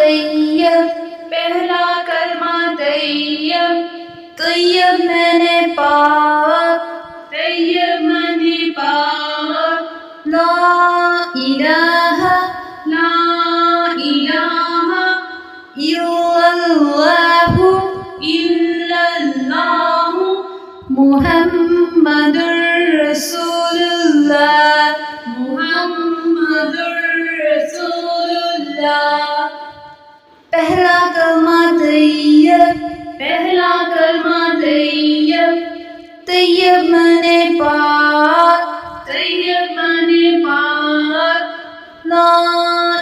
طیب، پہلا کلمہ طیب، طیب میں پاک، طیب معنی پاک، لا الہ لا الہ الا اللہ الا اللہ محمد رسول اللہ، محمد رسول اللہ۔ پہلا کلمہ طیب، پہلا کلمہ طیب، طیب میں پاک، طیب معنی پاک، لا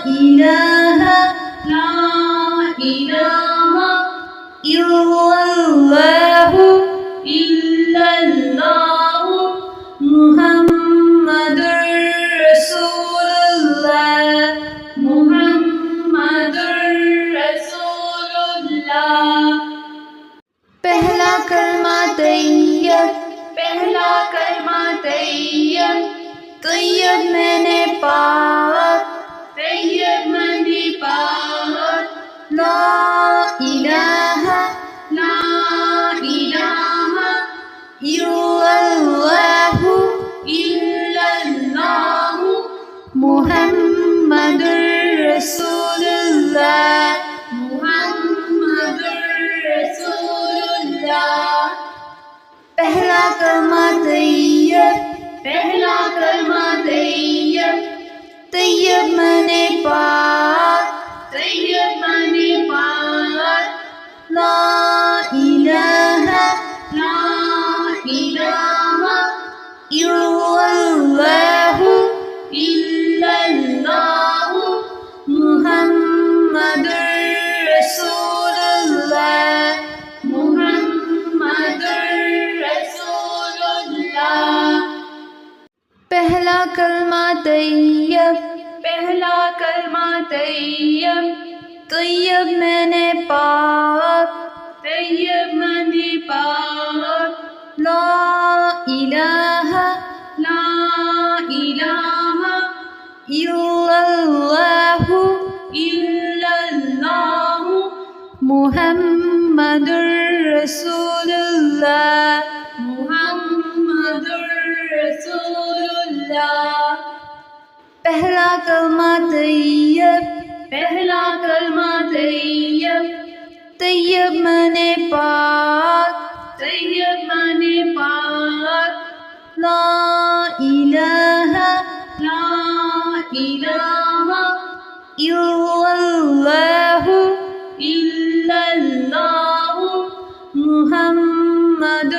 الہ لا الہ الا اللہ الا اللہ محمد رسول اللہ، محمد رسول اللہ۔ پہلا کلمہ طیب، پہلا کلمہ طیب، طیب میں پاک، طیب معنی پاک، لا الہ لا الہ الا اللہ الا اللہ محمد رسول اللہ، محمد رسول اللہ۔ پہلا کلمہ طیب، پہلا کلمہ طیب، طیب میں پاک، طیب معنی پاک، لا الہ لا الہ الا اللہ الا اللہ محمد رسول اللہ، محمد رسول اللہ۔ پہلا کلمہ طیب، پہلا کلمہ طیب، طیب میں پاک، طیب معنی پاک، لا الہ لا الہ الا اللہ الا اللہ محمد رسول اللہ، محمد رسول اللہ۔ پہلا کلمہ طیب، پہلا کلمہ طیب، طیب میں پاک، طیب معنی پاک، لا الہ لا الہ الا اللہ الا اللہ محمد